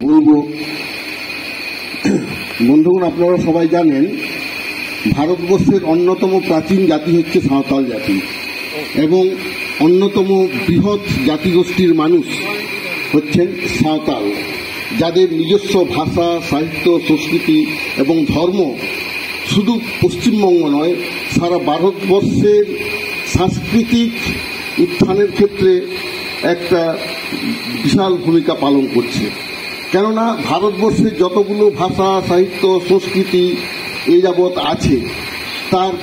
বলবো বন্ধুগণ, আপনারা সবাই জানেন ভারতবর্ষের অন্যতম প্রাচীন জাতি হচ্ছে সাঁওতাল জাতি এবং অন্যতম বৃহৎ জাতিগোষ্ঠীর মানুষ হচ্ছেন সাঁওতাল, যাদের নিজস্ব ভাষা, সাহিত্য, সংস্কৃতি এবং ধর্ম শুধু পশ্চিমবঙ্গ নয়, সারা ভারতবর্ষের সাংস্কৃতিক উত্থানের ক্ষেত্রে একটা বিশাল ভূমিকা পালন করছে। কেননা ভারতবর্ষের যতগুলো ভাষা, সাহিত্য, সংস্কৃতি এই যাবৎ আছে, তার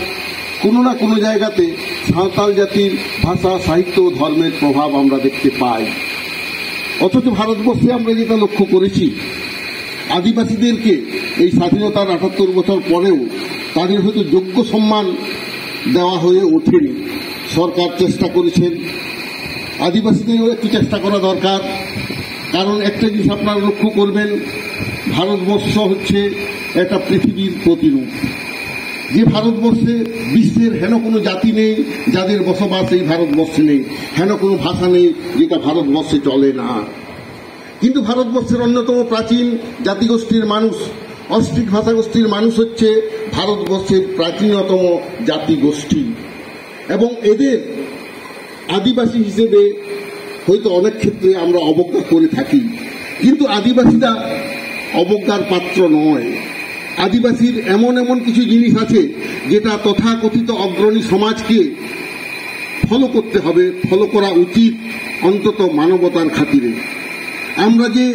কোনো না কোনো জায়গাতে সাঁওতাল জাতির ভাষা, সাহিত্য ও ধর্মের প্রভাব আমরা দেখতে পাই। অথচ ভারতবর্ষে আমরা যেটা লক্ষ্য করেছি, আদিবাসীদেরকে এই স্বাধীনতার ৭৮ বছর পরেও তাদের হয়তো যোগ্য সম্মান দেওয়া হয়ে ওঠেনি। সরকার চেষ্টা করেছেন, আদিবাসীদেরও একটু চেষ্টা করা দরকার। কারণ একটা জিনিস আপনারা লক্ষ্য করবেন, ভারতবর্ষ হচ্ছে একটা পৃথিবীর প্রতিরূপ। যে ভারতবর্ষে বিশ্বের হেন কোনো জাতি নেই যাদের বসবাস এই ভারতবর্ষে নেই, হেন কোনো ভাষা নেই যেটা ভারতবর্ষে চলে না। কিন্তু ভারতবর্ষের অন্যতম প্রাচীন জাতিগোষ্ঠীর মানুষ, অস্ট্রিক ভাষাগোষ্ঠীর মানুষ হচ্ছে ভারতবর্ষের প্রাচীনতম জাতিগোষ্ঠী এবং এদের আদিবাসী হিসেবে হয়তো অনেক ক্ষেত্রে আমরা অবজ্ঞা করে থাকি, কিন্তু আদিবাসীরা অবজ্ঞার পাত্র নয়। আদিবাসীর এমন এমন কিছু জিনিস আছে যেটা তথাকথিত অগ্রণী সমাজকে ফলো করতে হবে, ফলো করা উচিত, অন্তত মানবতার খাতিরে। আমরা যে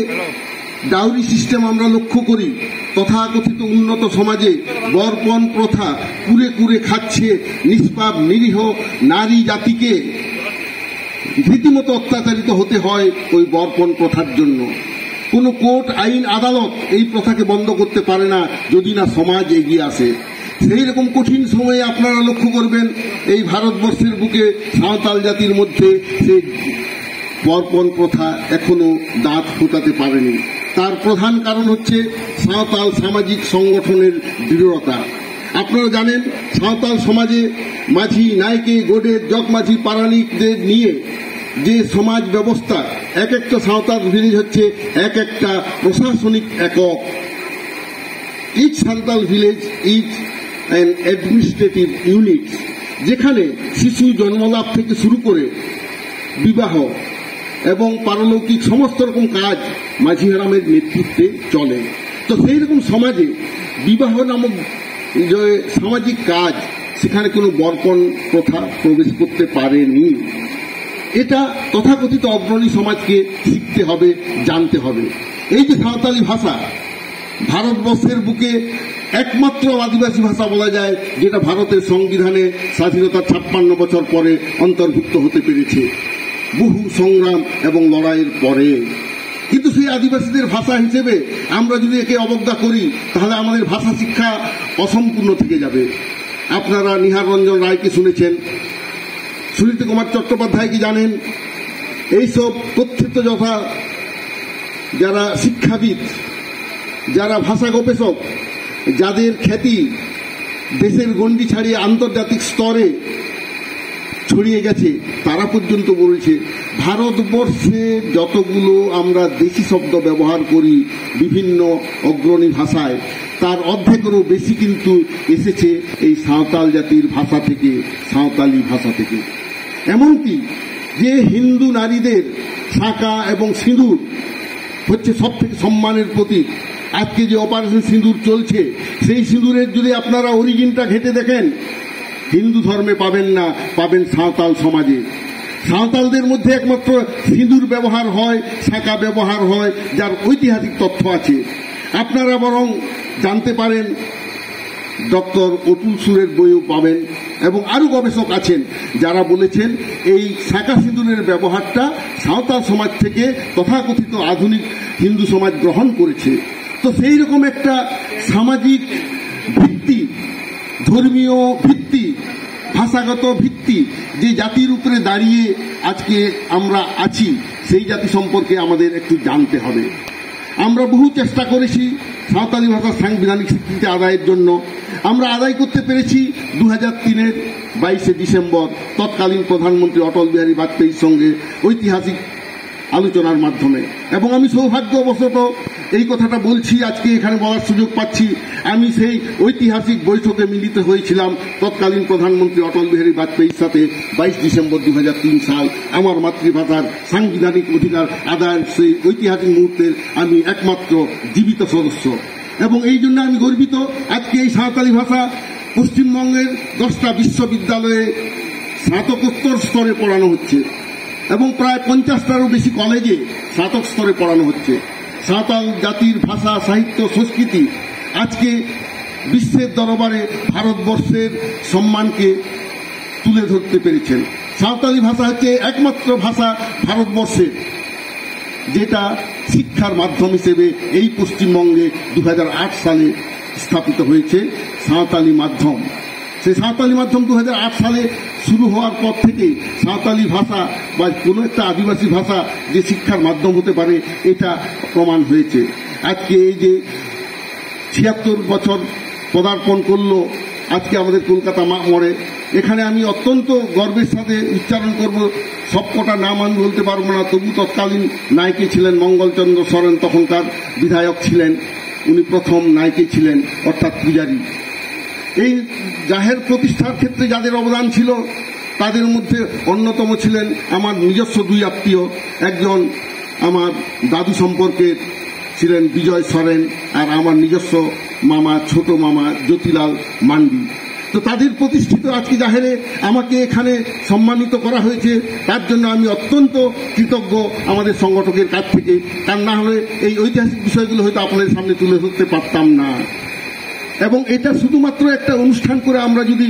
ডাউরি সিস্টেম আমরা লক্ষ্য করি, তথাকথিত উন্নত সমাজে বরপণ প্রথা কুরে কুরে খাচ্ছে নিষ্পাপ নিরীহ নারী জাতিকে। রীতিমতো অত্যাচারিত হতে হয় ওই বরপণ প্রথার জন্য। কোনো কোর্ট, আইন, আদালত এই প্রথাকে বন্ধ করতে পারে না যদি না সমাজ এগিয়ে আসে। সেই রকম কঠিন সময়ে আপনারা লক্ষ্য করবেন এই ভারতবর্ষের বুকে সাঁওতাল জাতির মধ্যে সেই বরপণ প্রথা এখনো দাঁত ফোটাতে পারেনি। তার প্রধান কারণ হচ্ছে সাঁওতাল সামাজিক সংগঠনের দৃঢ়তা। আপনারা জানেন, সাঁওতাল সমাজে মাঝি, নায়কে, গোডের, জগমাঝি, পারানিকদের নিয়ে যে সমাজ ব্যবস্থা, এক একটা সাঁওতাল ভিলেজ হচ্ছে এক একটা প্রশাসনিক একক। Each Santhal village is an administrative unit, যেখানে শিশু জন্মলাভ থেকে শুরু করে বিবাহ এবং পারলৌকিক সমস্ত রকম কাজ মাঝি হারামের নেতৃত্বে চলে। তো সেই রকম সমাজে বিবাহ নামক যে সামাজিক কাজ, সেখানে কোনো বরপণ প্রথা প্রবেশ করতে পারেনি। এটা তথাকথিত অগ্রণী সমাজকে শিখতে হবে, জানতে হবে। এই যে সাঁওতালি ভাষা, ভারতবর্ষের বুকে একমাত্র আদিবাসী ভাষা বলা যায় যেটা ভারতের সংবিধানে স্বাধীনতার ৫৬ বছর পরে অন্তর্ভুক্ত হতে পেরেছে, বহু সংগ্রাম এবং লড়াইয়ের পরে। কিন্তু সেই আদিবাসীদের ভাষা হিসেবে আমরা যদি একে অবজ্ঞা করি, তাহলে আমাদের ভাষা শিক্ষা অসম্পূর্ণ থেকে যাবে। আপনারা নিহার রঞ্জন রায়কে শুনেছেন, সুনীত কুমার চট্টোপাধ্যায়কে জানেন। এইসব তথ্যিত যথা যারা শিক্ষাবিদ, যারা ভাষা গবেষক, যাদের খ্যাতি দেশের গণ্ডি ছাড়িয়ে আন্তর্জাতিক স্তরে ছড়িয়ে গেছে, তারা পর্যন্ত বলেছে ভারতবর্ষে যতগুলো আমরা দেশি শব্দ ব্যবহার করি বিভিন্ন অগ্রণী ভাষায়, তার অর্ধেকেরও বেশি কিন্তু এসেছে এই সাঁওতাল জাতির ভাষা থেকে, সাঁওতালি ভাষা থেকে। এমনকি যে হিন্দু নারীদের শাঁকা এবং সিঁদুর হচ্ছে সব থেকে সম্মানের প্রতীক, আজকে যে অপারেশন সিঁদুর চলছে, সেই সিঁদুরের যদি আপনারা অরিজিনটা ঘেঁটে দেখেন, হিন্দু ধর্মে পাবেন না, পাবেন সাঁওতাল সমাজে। সাঁওতালদের মধ্যে একমাত্র সিঁদুর ব্যবহার হয়, শাঁকা ব্যবহার হয়, যার ঐতিহাসিক তথ্য আছে। আপনারা বরং জানতে পারেন, ডক্টর অতুল সুরের বইও পাবেন এবং আরও গবেষক আছেন যারা বলেছেন এই শাঁকা সিঁদুরের ব্যবহারটা সাঁওতাল সমাজ থেকে তথাকথিত আধুনিক হিন্দু সমাজ গ্রহণ করেছে। তো সেই রকম একটা সামাজিক ভিত্তি, ধর্মীয় ভিত্তি, ভাষাগত ভিত্তি যে জাতির উপরে দাঁড়িয়ে আজকে আমরা আছি, সেই জাতি সম্পর্কে আমাদের একটু জানতে হবে। আমরা বহু চেষ্টা করেছি সাঁওতালি ভাষার সাংবিধানিক স্বীকৃতি আদায়ের জন্য। আমরা আদায় করতে পেরেছি 2003-এর 22শে ডিসেম্বর তৎকালীন প্রধানমন্ত্রী অটল বিহারী বাজপেয়ীর সঙ্গে ঐতিহাসিক আলোচনার মাধ্যমে। এবং আমি সৌভাগ্যবশত এই কথাটা বলছি, আজকে এখানে বলার সুযোগ পাচ্ছি। আমি সেই ঐতিহাসিক বৈঠকে মিলিত হয়েছিলাম তৎকালীন প্রধানমন্ত্রী অটল বিহারী বাজপেয়ীর সাথে 22 ডিসেম্বর 2003 সাল। আমার মাতৃভাষার সাংবিধানিক অধিকার আদায়ের সেই ঐতিহাসিক মুহূর্তের আমি একমাত্র জীবিত সদস্য, এবং এই জন্য আমি গর্বিত। আজকে এই সাঁওতালি ভাষা পশ্চিমবঙ্গের 10টা বিশ্ববিদ্যালয়ে স্নাতকোত্তর স্তরে পড়ানো হচ্ছে এবং প্রায় 50টারও বেশি কলেজে স্নাতক স্তরে পড়ানো হচ্ছে। সাঁওতাল জাতির ভাষা, সাহিত্য, সংস্কৃতি আজকে বিশ্বের দরবারে ভারতবর্ষের সম্মানকে তুলে ধরতে পেরেছেন। সাঁওতালি ভাষা হচ্ছে একমাত্র ভাষা ভারতবর্ষের যেটা শিক্ষার মাধ্যম হিসেবে এই পশ্চিমবঙ্গে 2008 সালে স্থাপিত হয়েছে সাঁওতালি মাধ্যম। সেই সাঁওতালি মাধ্যম 2008 সালে শুরু হওয়ার পর থেকে সাঁওতালি ভাষা বা কোনো একটা আদিবাসী ভাষা যে শিক্ষার মাধ্যম হতে পারে এটা প্রমাণ হয়েছে। আজকে এই যে 76 বছর পদার্পণ করলো আজকে আমাদের কলকাতা মোড়ে, এখানে আমি অত্যন্ত গর্বের সাথে উচ্চারণ করব, সবকটা নাম আমি বলতে পারবো না, তবু তৎকালীন নায়কে ছিলেন মঙ্গলচন্দ্র সরেন, তখনকার বিধায়ক ছিলেন, উনি প্রথম নায়কে ছিলেন অর্থাৎ পূজারী। এই জাহের প্রতিষ্ঠার ক্ষেত্রে যাদের অবদান ছিল তাদের মধ্যে অন্যতম ছিলেন আমার নিজস্ব 2 আত্মীয়। একজন আমার দাদু সম্পর্কের ছিলেন বিজয় সরেন, আর আমার নিজস্ব মামা, ছোট মামা জ্যোতিলাল মান্ডি। তো তাদের প্রতিষ্ঠিত আজকে জাহেরে আমাকে এখানে সম্মানিত করা হয়েছে, তার জন্য আমি অত্যন্ত কৃতজ্ঞ আমাদের সংগঠকের কাছ থেকে। কারণ না হলে এই ঐতিহাসিক বিষয়গুলো হয়তো আপনাদের সামনে তুলে ধরতে পারতাম না। এবং এটা শুধুমাত্র একটা অনুষ্ঠান করে আমরা যদি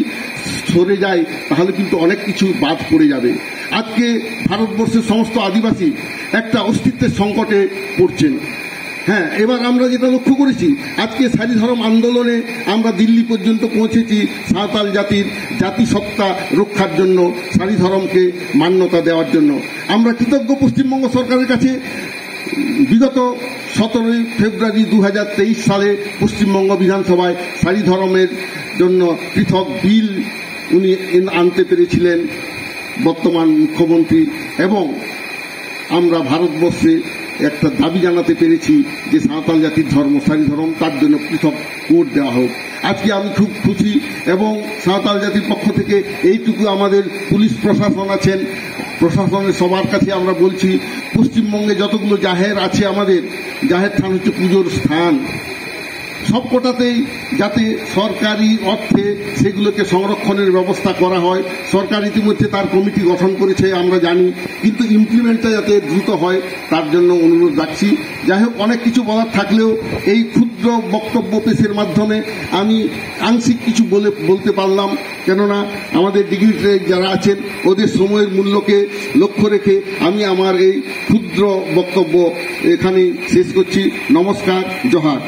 সরে যাই তাহলে কিন্তু অনেক কিছু বাদ পড়ে যাবে। আজকে ভারতবর্ষের সমস্ত আদিবাসী একটা অস্তিত্বের সংকটে পড়ছেন। হ্যাঁ, এবার আমরা যেটা লক্ষ্য করেছি, আজকে সারি ধর্ম আন্দোলনে আমরা দিল্লি পর্যন্ত পৌঁছেছি সাঁওতাল জাতির জাতিসত্তা রক্ষার জন্য, সারি ধর্মকে মান্যতা দেওয়ার জন্য। আমরা কৃতজ্ঞ পশ্চিমবঙ্গ সরকারের কাছে। বিগত 17 ফেব্রুয়ারি 2023 সালে পশ্চিমবঙ্গ বিধানসভায় সারি ধর্মের জন্য পৃথক বিল উনি আনতে পেরেছিলেন বর্তমান মুখ্যমন্ত্রী, এবং আমরা ভারতবর্ষে একটা দাবি জানাতে পেরেছি যে সাঁওতাল জাতির ধর্ম সারি ধর্ম, তার জন্য পৃথক কোড দেওয়া হোক। আজকে আমি খুব খুশি, এবং সাঁওতাল জাতির পক্ষ থেকে এইটুকু আমাদের পুলিশ প্রশাসন আছেন, প্রশাসনের সবার কাছে আমরা বলছি, পশ্চিমবঙ্গে যতগুলো জাহের আছে, আমাদের জাহের স্থান হচ্ছে পুজোর স্থান, সবকটাতেই যাতে সরকারি অর্থে সেগুলোকে সংরক্ষণের ব্যবস্থা করা হয়। সরকার ইতিমধ্যে তার কমিটি গঠন করেছে আমরা জানি, কিন্তু ইমপ্লিমেন্টটা যাতে দ্রুত হয় তার জন্য অনুরোধ রাখছি। যাই হোক, অনেক কিছু বলার থাকলেও এই ক্ষুদ্র বক্তব্য পেশের মাধ্যমে আমি আংশিক কিছু বলতে পারলাম, কেননা আমাদের ডিগ্নিটারি যারা আছেন ওদের সময়ের মূল্যকে লক্ষ্য রেখে আমি আমার এই ক্ষুদ্র বক্তব্য এখানেই শেষ করছি। নমস্কার, জোহার।